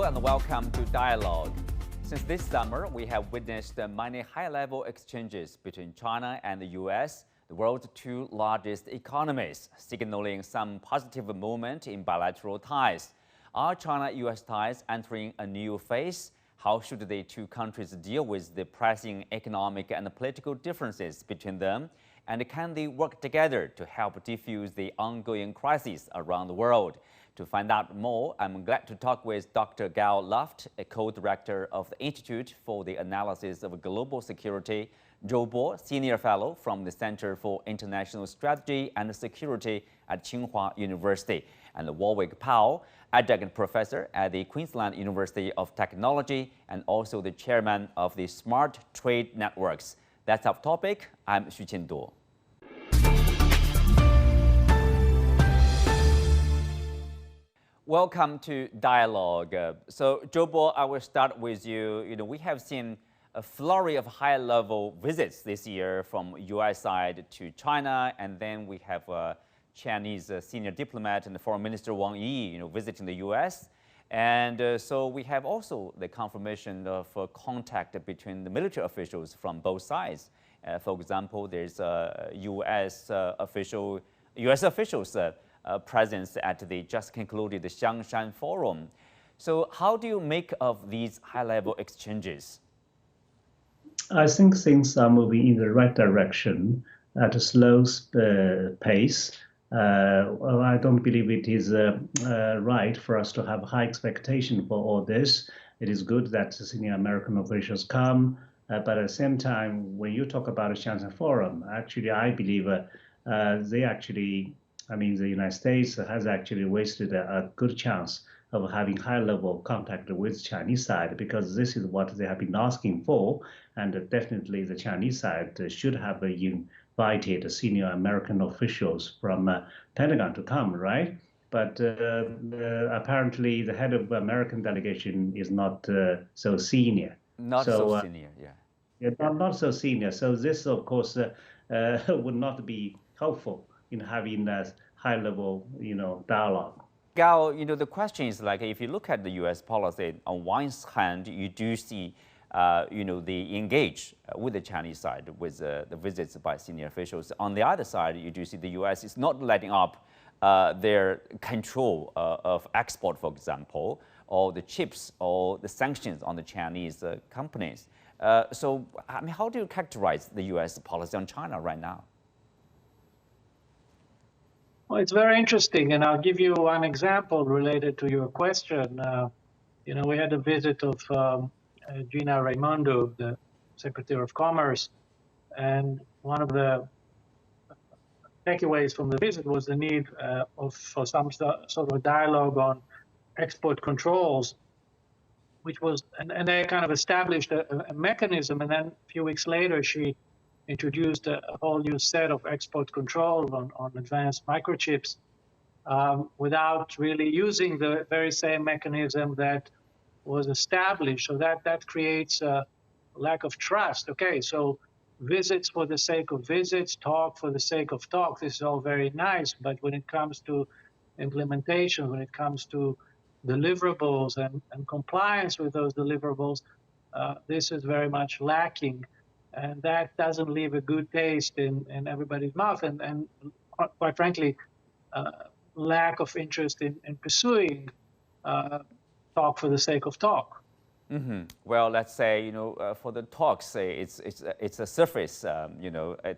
and welcome to Dialogue. Since this summer, we have witnessed many high-level exchanges between China and the U.S., the world's two largest economies, signaling some positive movement in bilateral ties. Are China-U.S. ties entering a new phase? How should the two countries deal with the pressing economic and political differences between them? And can they work together to help diffuse the ongoing crises around the world? To find out more, I'm glad to talk with Dr. Gao Luft, a co-director of the Institute for the Analysis of Global Security, Zhou Bo, Senior Fellow from the Center for International Strategy and Security at Tsinghua University, and Warwick Powell, adjunct professor at the Queensland University of Technology and also the chairman of the Smart Trade Networks. That's our topic. I'm Xu Qinduo. Welcome to Dialogue. So, Zhou Bo, I will start with you. We have seen a flurry of high-level visits this year from U.S. side to China, and then we have a Chinese senior diplomat and the Foreign Minister Wang Yi, visiting the U.S. And so we have also the confirmation of contact between the military officials from both sides. For example, there's U.S. officials presence at the just concluded Xiangshan Forum. So how do you make of these high-level exchanges? I think things are moving in the right direction at a slow pace. I don't believe it is right for us to have high expectation for all this. It is good that senior American officials come, but at the same time, when you talk about a Xiangshan Forum, actually, I believe the United States has actually wasted a good chance of having high-level contact with Chinese side, because this is what they have been asking for, and definitely the Chinese side should have invited senior American officials from Pentagon to come, right? But apparently the head of American delegation is not so senior. Not so senior, yeah. Not so senior. So this, of course, would not be helpful in having a high-level, dialogue. Gao, the question is like, if you look at the U.S. policy, on one hand, you do see, they engage with the Chinese side with the visits by senior officials. On the other side, you do see the U.S. is not letting up their control of export, for example, or the chips or the sanctions on the Chinese companies. So, how do you characterize the U.S. policy on China right now? Well, it's very interesting, and I'll give you one example related to your question. We had a visit of Gina Raimondo, the Secretary of Commerce, and one of the takeaways from the visit was the need for some sort of dialogue on export controls, which was, and they kind of established a mechanism, and then a few weeks later she introduced a whole new set of export controls on advanced microchips without really using the very same mechanism that was established. So that creates a lack of trust. Okay, so visits for the sake of visits, talk for the sake of talk, this is all very nice, but when it comes to implementation, when it comes to deliverables and compliance with those deliverables, this is very much lacking. And that doesn't leave a good taste in everybody's mouth, and quite frankly, lack of interest in pursuing talk for the sake of talk. Mm-hmm. Well, let's say, for the talks, it's a surface,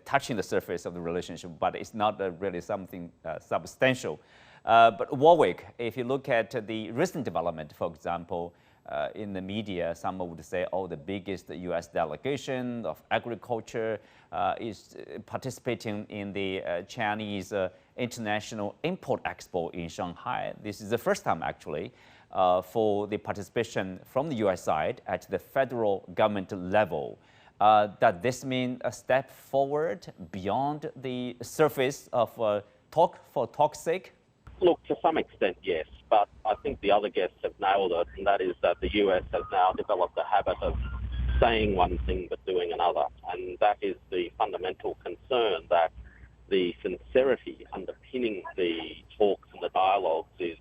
touching the surface of the relationship, but it's not really something substantial. But Warwick, if you look at the recent development, for example, in the media, some would say, the biggest U.S. delegation of agriculture is participating in the Chinese International Import-Expo in Shanghai. This is the first time, actually, for the participation from the U.S. side at the federal government level. Does this mean a step forward beyond the surface of talk for talk's sake? Look, to some extent, yes. But I think the other guests have nailed it, and that is that the US has now developed a habit of saying one thing but doing another. And that is the fundamental concern, that the sincerity underpinning the talks and the dialogues is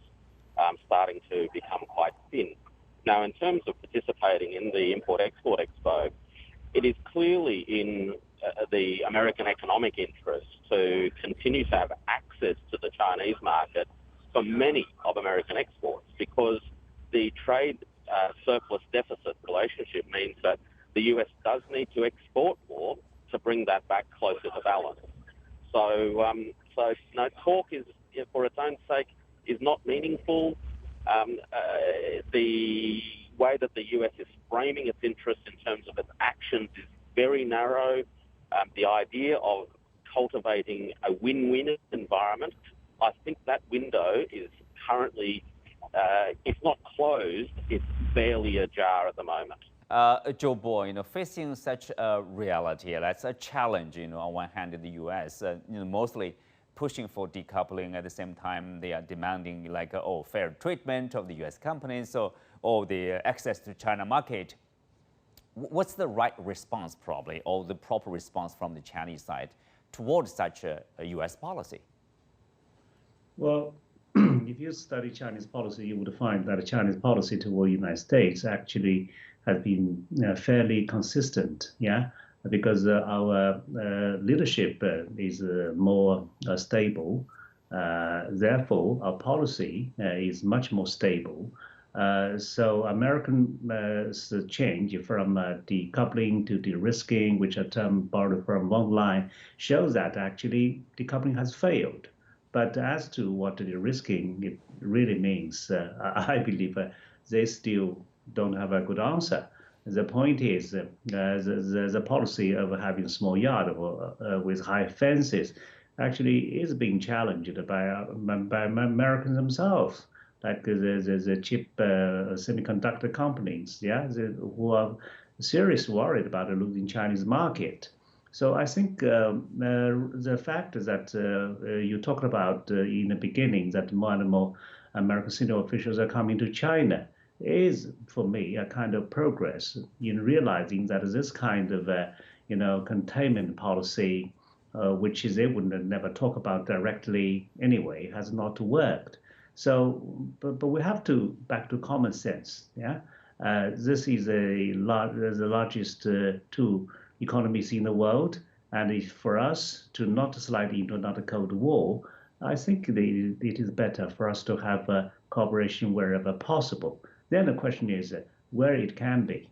starting to become quite thin. Now, in terms of participating in the Import-Export Expo, it is clearly in the American economic interest to continue to have access to the Chinese market for many of American exports, because the trade surplus deficit relationship means that the US does need to export more to bring that back closer to balance. So talk is, for its own sake, is not meaningful. The way that the US is framing its interest in terms of its actions is very narrow. The idea of cultivating a win-win environment, I think that window is currently, if not closed, it's barely ajar at the moment. Zhou Bo, facing such a reality, that's a challenge, on one hand, in the U.S., mostly pushing for decoupling. At the same time, they are demanding fair treatment of the U.S. companies, or the access to China market. What's the right response, probably, or the proper response from the Chinese side towards such a U.S. policy? Well, if you study Chinese policy, you would find that Chinese policy toward the United States actually has been fairly consistent, because our leadership is more stable. Therefore, our policy is much more stable. So Americans change from decoupling to de-risking, which are term borrowed from one line, shows that actually decoupling has failed. But as to what de-risking it really means, I believe they still don't have a good answer. The point is the policy of having small yard with high fences actually is being challenged by Americans themselves, like the chip semiconductor companies, who are seriously worried about losing Chinese market. So I think the fact that you talked about in the beginning, that more and more American senior officials are coming to China, is, for me, a kind of progress in realizing that this kind of, containment policy, which they would never talk about directly anyway, has not worked. So, but we have to back to common sense. This is the largest two economies in the world, and if for us to not slide into another Cold War, I think it is better for us to have cooperation wherever possible. Then the question is where it can be,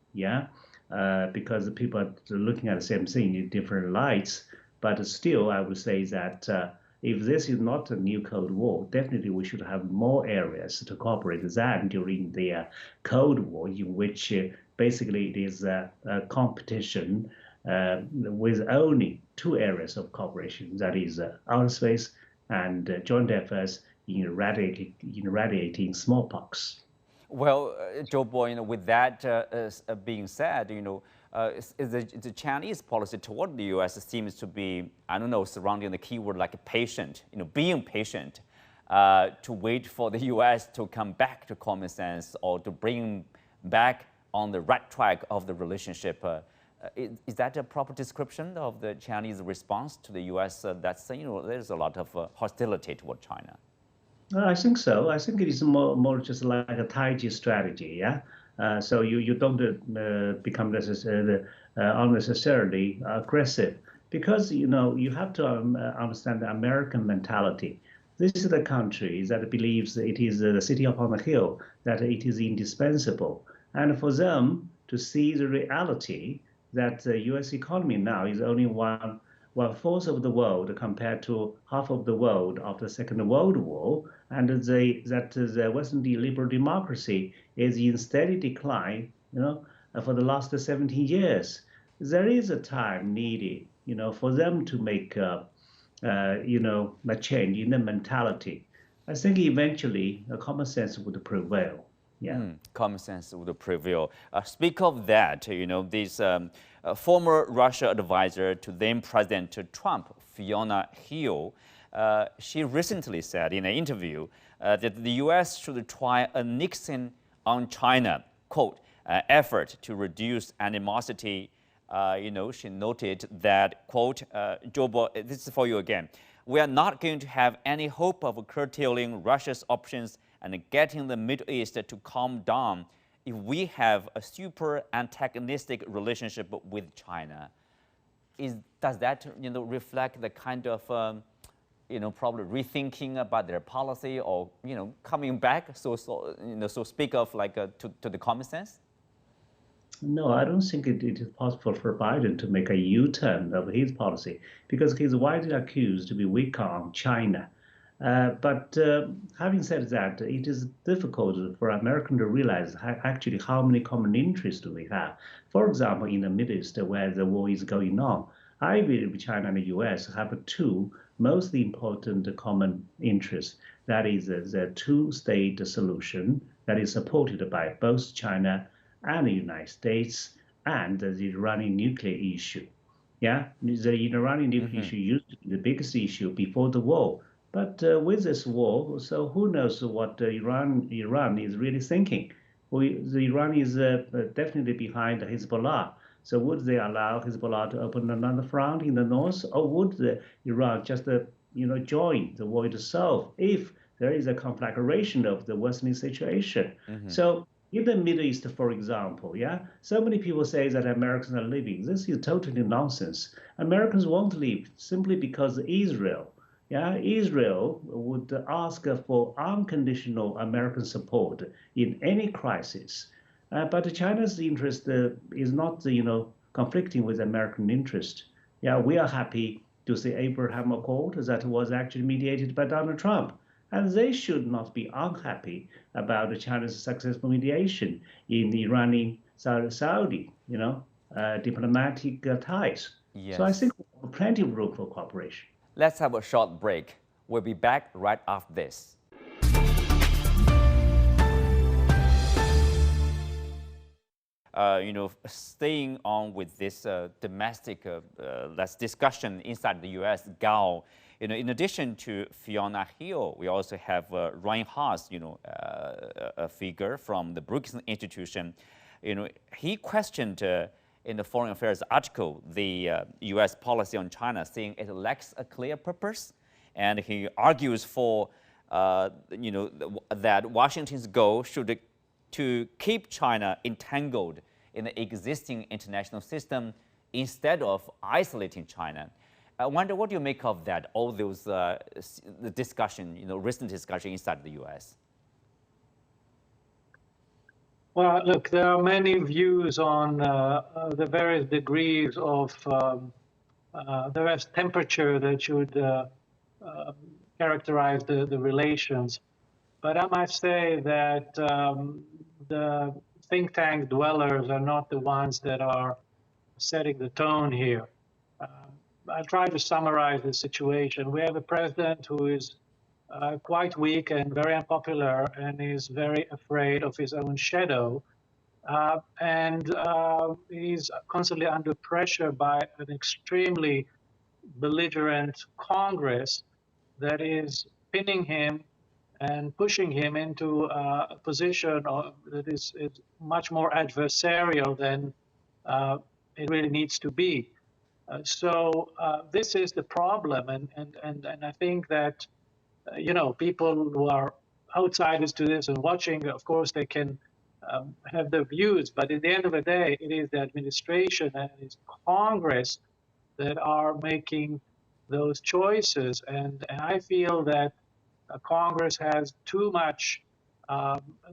because people are looking at the same thing in different lights. But still, I would say that if this is not a new Cold War, definitely we should have more areas to cooperate than during the Cold War, in which basically it is a competition with only two areas of cooperation, that is outer space and joint efforts in eradicating smallpox. Well, Zhou Bo, with that being said, the Chinese policy toward the U.S. seems to be, surrounding the keyword like patient, being patient, to wait for the U.S. to come back to common sense or to bring back on the right track of the relationship. Is that a proper description of the Chinese response to the U.S. That's, there's a lot of hostility toward China? I think so. I think it is more just like a Taiji strategy, So you don't become unnecessarily aggressive, because you have to understand the American mentality. This is the country that believes it is the city upon the hill, that it is indispensable, and for them to see the reality that the U.S. economy now is only one-fourth of the world compared to half of the world after the Second World War, and that the Western liberal democracy is in steady decline, for the last 17 years. There is a time needed, for them to make, a change in the mentality. I think eventually common sense would prevail. Common sense would prevail. Speak of that, this former Russia advisor to then President Trump, Fiona Hill, she recently said in an interview that the U.S. should try a Nixon on China, quote, effort to reduce animosity. She noted that, quote, Zhou Bo, this is for you again, we are not going to have any hope of curtailing Russia's options and getting the Middle East to calm down if we have a super antagonistic relationship with China, does that reflect the kind of probably rethinking about their policy or coming back so speak of like to the common sense? No, I don't think it is possible for Biden to make a U-turn of his policy because he's widely accused to be weak on China. But having said that, it is difficult for Americans to realize actually how many common interests we have. For example, in the Middle East, where the war is going on, I believe China and the U.S. have two most important common interests. That is the two-state solution that is supported by both China and the United States, and the Iranian nuclear issue. Yeah, the Iranian nuclear issue used to be the biggest issue before the war. But with this war, so who knows what Iran is really thinking? The Iran is definitely behind Hezbollah. So would they allow Hezbollah to open another front in the north, or would Iran just join the war itself if there is a conflagration of the worsening situation? So in the Middle East, for example, so many people say that Americans are leaving. This is totally nonsense. Americans won't leave simply because Israel would ask for unconditional American support in any crisis. But China's interest is not, conflicting with American interest. Yeah, we are happy to see Abraham Accord that was actually mediated by Donald Trump. And they should not be unhappy about China's successful mediation in the Iranian Saudi, diplomatic ties. Yes. So I think we have plenty of room for cooperation. Let's have a short break. We'll be back right after this. Staying on with this domestic discussion inside the U.S., Gao, in addition to Fiona Hill, we also have Ryan Haas, a figure from the Brookings Institution. He questioned in the Foreign Affairs article the U.S. policy on China, saying it lacks a clear purpose, and he argues for that Washington's goal should to keep China entangled in the existing international system instead of isolating China. I wonder what do you make of that, all those the discussion, recent discussion inside the U.S.? Well, look, there are many views on the various degrees of the various temperature that should characterize the relations. But I must say that the think tank dwellers are not the ones that are setting the tone here. I'll try to summarize the situation. We have a president who is quite weak and very unpopular and is very afraid of his own shadow. And he's constantly under pressure by an extremely belligerent Congress that is pinning him and pushing him into a position that is much more adversarial than it really needs to be. So this is the problem, and I think that people who are outsiders to this and watching, of course, they can have their views, but at the end of the day, it is the administration and it's Congress that are making those choices, and I feel that Congress has too much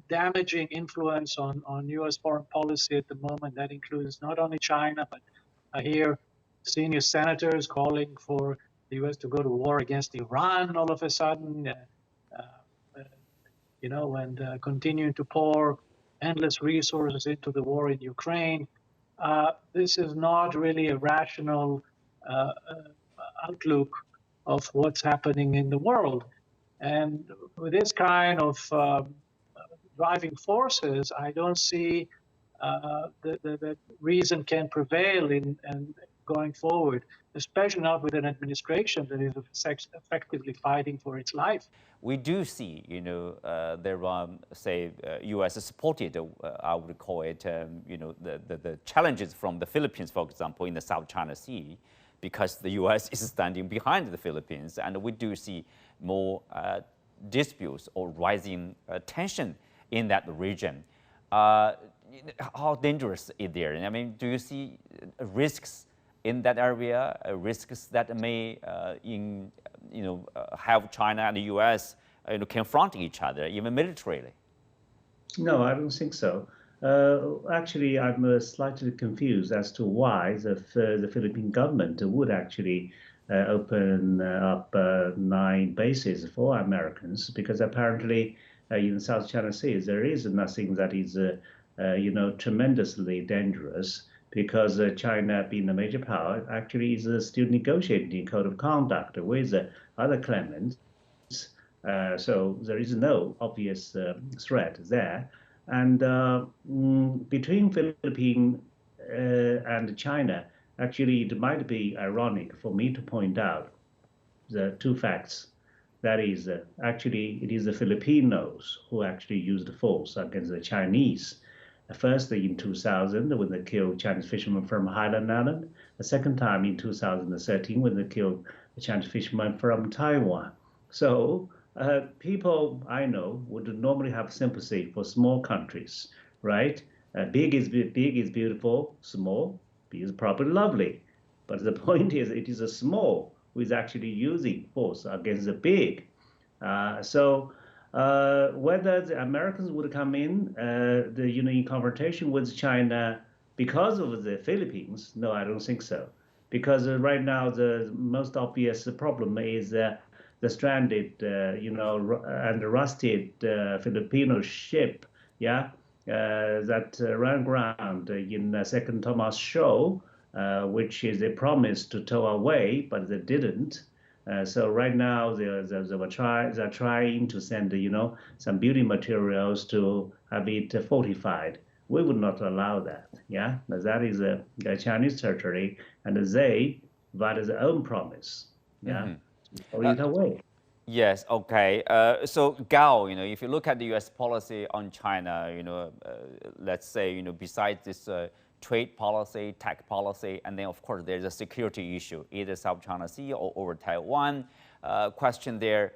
damaging influence on U.S. foreign policy at the moment. That includes not only China, but I hear senior senators calling for the U.S. to go to war against Iran all of a sudden, and continuing to pour endless resources into the war in Ukraine. This is not really a rational outlook of what's happening in the world. And with this kind of driving forces, I don't see that reason can prevail in going forward, especially not with an administration that is effectively fighting for its life. We do see, there are, say, U.S. supported, I would call it, the challenges from the Philippines, for example, in the South China Sea, because the U.S. is standing behind the Philippines, and we do see more disputes or rising tension in that region. how dangerous is there? I mean, do you see risks in that area, risks that may have China and the U.S. Confront each other, even militarily? No, I don't think so. Actually, I'm slightly confused as to why the Philippine government would actually open up 9 bases for Americans, because apparently in South China Sea there is nothing that is tremendously dangerous, because China, being a major power, actually is still negotiating a code of conduct with other claimants. So there is no obvious threat there. And between Philippines and China, actually, it might be ironic for me to point out the 2 facts. That is, actually, it is the Filipinos who actually used force against the Chinese. First, in 2000, when they killed Chinese fishermen from Highland Island. The second time in 2013, when they killed the Chinese fishermen from Taiwan. So people I know would normally have sympathy for small countries, right? Big is beautiful, small is probably lovely. But the point is, it is a small who is actually using force against the big. So whether the Americans would come in, in confrontation with China because of the Philippines, no, I don't think so. Because right now the most obvious problem is the stranded, and rusted Filipino ship, that ran aground in Second Thomas Shoal, which is a promise to tow away, but they didn't. So right now they're trying to send some building materials to have it fortified. We would not allow that. Yeah, that is the Chinese territory, and they violate their own promise. Yeah, throw it away. Yes. Okay. So Gao, if you look at the U.S. policy on China, let's say, besides this trade policy, tech policy, and then of course there's a security issue, either South China Sea or over Taiwan. Question there: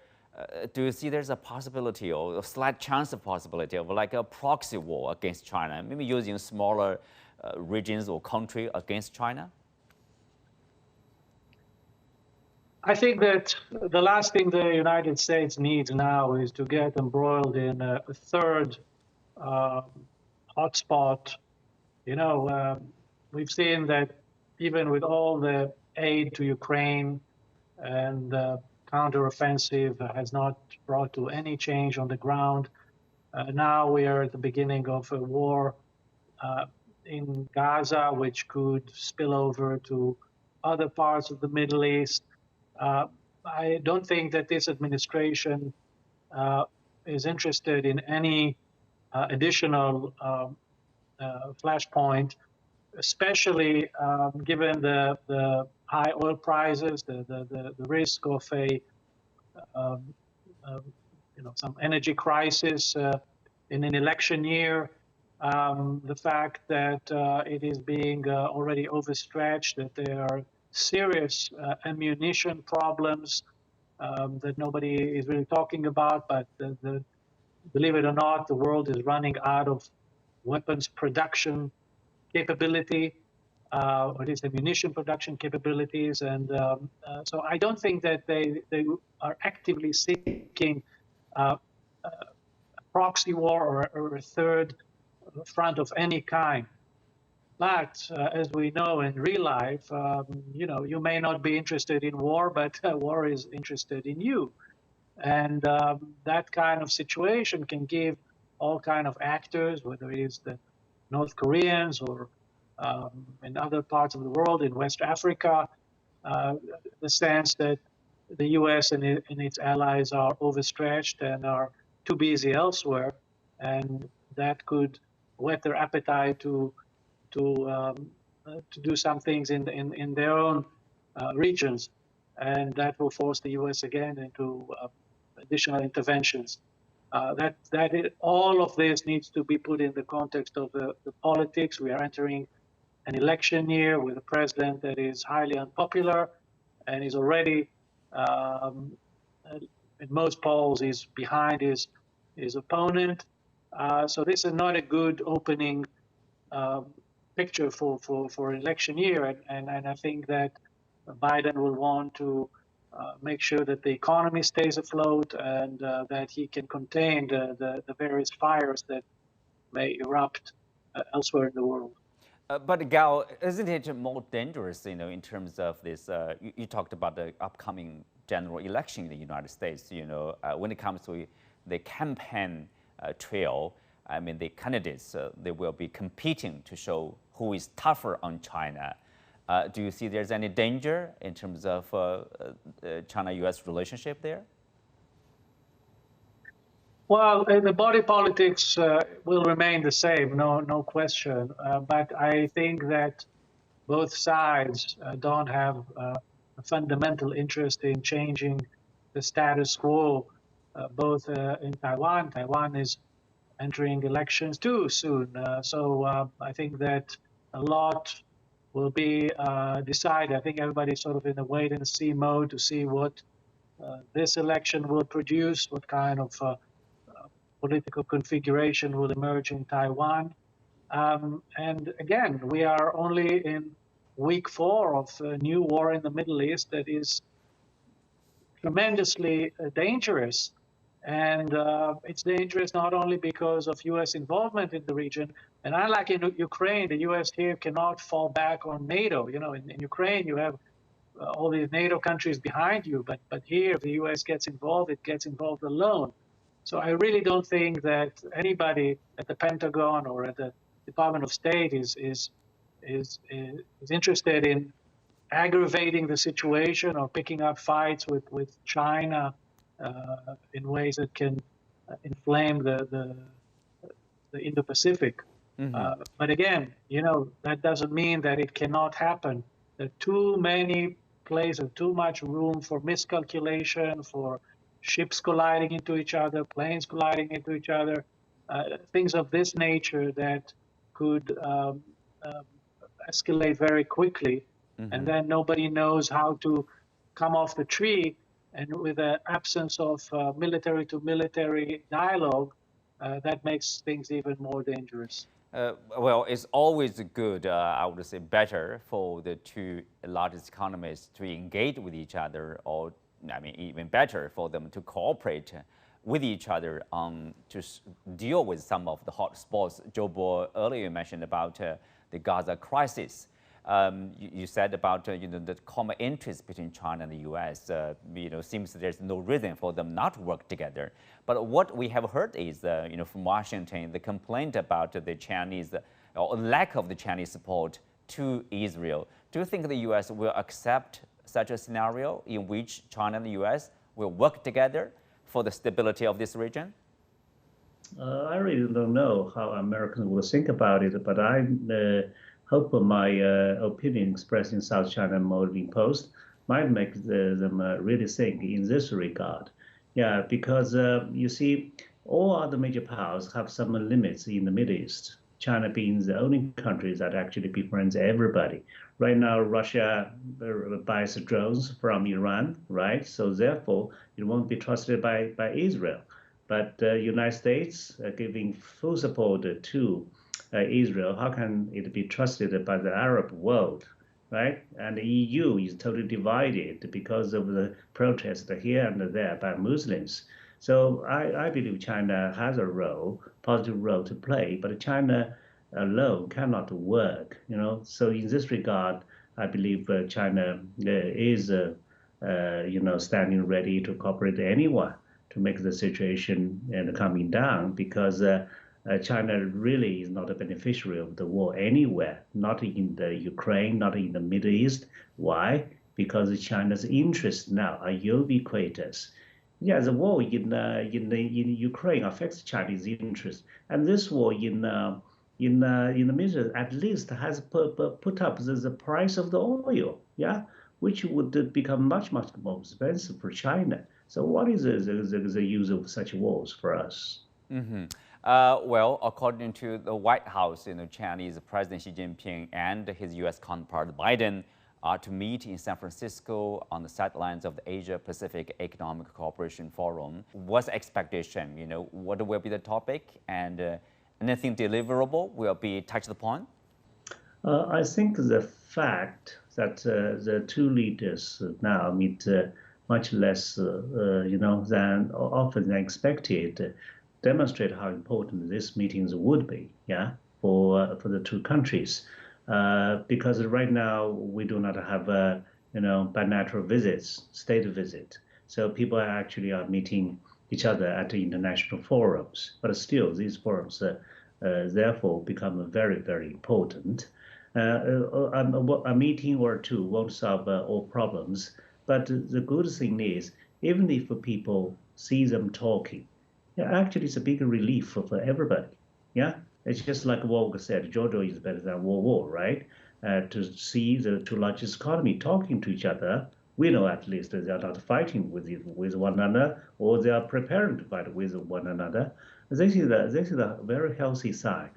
do you see there's a possibility or a slight chance of possibility of like a proxy war against China, maybe using smaller regions or country against China? I think that the last thing the United States needs now is to get embroiled in a third hotspot. We've seen that even with all the aid to Ukraine and counteroffensive has not brought to any change on the ground. Now we are at the beginning of a war in Gaza, which could spill over to other parts of the Middle East. I don't think that this administration is interested in any additional flashpoint, especially given the high oil prices, the risk of some energy crisis in an election year, the fact that it is being already overstretched, that there are serious ammunition problems that nobody is really talking about, but believe it or not, the world is running out of weapons production capability, or at least ammunition production capabilities. And so I don't think that they are actively seeking a proxy war or a third front of any kind. But as we know in real life, you may not be interested in war, but war is interested in you. And that kind of situation can give all kind of actors, whether it is the North Koreans or in other parts of the world, in West Africa, the sense that the U.S. and its allies are overstretched and are too busy elsewhere, and that could whet their appetite to do some things in their own regions, and that will force the U.S. again into additional interventions. All of this needs to be put in the context of the politics. We are entering an election year with a president that is highly unpopular and is already, in most polls, is behind his opponent. So this is not a good opening picture for election year, and I think that Biden will want to make sure that the economy stays afloat and that he can contain the various fires that may erupt elsewhere in the world. But Gao, isn't it more dangerous, in terms of this? You talked about the upcoming general election in the United States. When it comes to the campaign trail, I mean, the candidates they will be competing to show who is tougher on China. Do you see there's any danger in terms of China-U.S. relationship there? Well, the body politics will remain the same, no question. But I think that both sides don't have a fundamental interest in changing the status quo, both in Taiwan. Taiwan is entering elections too soon. So I think that a lot will be decided. I think everybody's sort of in a wait and see mode to see what this election will produce, what kind of political configuration will emerge in Taiwan. And again, we are only in week 4 of a new war in the Middle East that is tremendously dangerous. And it's dangerous not only because of U.S. involvement in the region, and unlike in Ukraine, the U.S. here cannot fall back on NATO. In Ukraine, you have all these NATO countries behind you, but here, if the U.S. gets involved, it gets involved alone. So I really don't think that anybody at the Pentagon or at the Department of State is interested in aggravating the situation or picking up fights with China in ways that can inflame the Indo-Pacific. Mm-hmm. But again, that doesn't mean that it cannot happen. There are too many places, too much room for miscalculation, for ships colliding into each other, planes colliding into each other, things of this nature that could escalate very quickly. Mm-hmm. And then nobody knows how to come off the tree. And with the absence of military-to-military dialogue, that makes things even more dangerous. Well, it's always good, I would say better for the two largest economies to engage with each other, or even better for them to cooperate with each other to deal with some of the hot spots. Zhou Bo earlier mentioned about the Gaza crisis. You said about the common interest between China and the U.S. Seems there's no reason for them not to work together. But what we have heard is, from Washington, the complaint about the Chinese or lack of the Chinese support to Israel. Do you think the U.S. will accept such a scenario in which China and the U.S. will work together for the stability of this region? I really don't know how Americans will think about it, but I hope my opinion expressed in South China Morning Post might make them really think in this regard. Yeah, because you see, all other major powers have some limits in the Middle East. China being the only country that actually befriends everybody. Right now, Russia buys drones from Iran, right? So therefore, it won't be trusted by Israel. But United States giving full support to Israel, how can it be trusted by the Arab world, right? And the EU is totally divided because of the protest here and there by Muslims. So I believe China has a positive role to play, but China alone cannot work, So in this regard, I believe China is, standing ready to cooperate with anyone to make the situation coming down, because China really is not a beneficiary of the war anywhere, not in the Ukraine, not in the Middle East. Why? Because China's interests now are ubiquitous. Yeah, the war in Ukraine affects Chinese interests, and this war in the Middle East at least has put up the price of the oil, yeah, which would become much more expensive for China. So what is the use of such wars for us? Mm-hmm. Well, according to the White House, Chinese President Xi Jinping and his U.S. counterpart Biden to meet in San Francisco on the sidelines of the Asia-Pacific Economic Cooperation Forum. What's the expectation? What will be the topic, and anything deliverable will be touched upon? I think the fact that the two leaders now meet much less, than often expected, demonstrate how important these meetings would be, for the two countries. Because right now we do not have, bilateral visits, state visit. So people actually are meeting each other at the international forums. But still, these forums therefore become very, very important. A meeting or two won't solve all problems. But the good thing is, even if people see them talking, actually it's a big relief for everybody. It's just like Warwick said, Jojo is better than war, right? To see the two largest economies talking to each other, we know at least they are not fighting with one another, or they are preparing to fight with one another. This is a very healthy sign.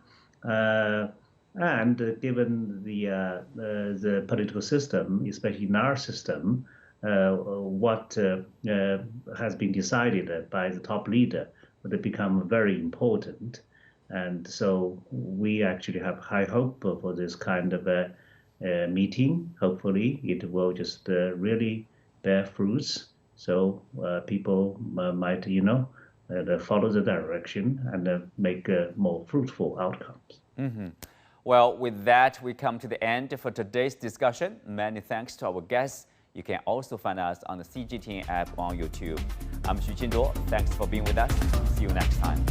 And given the political system, especially in our system, what has been decided by the top leader would become very important. And so we actually have high hope for this kind of a meeting. Hopefully it will just really bear fruits. So people might, follow the direction and make more fruitful outcomes. Mm-hmm. Well, with that, we come to the end for today's discussion. Many thanks to our guests. You can also find us on the CGTN app on YouTube. I'm Xu Qinduo. Thanks for being with us. See you next time.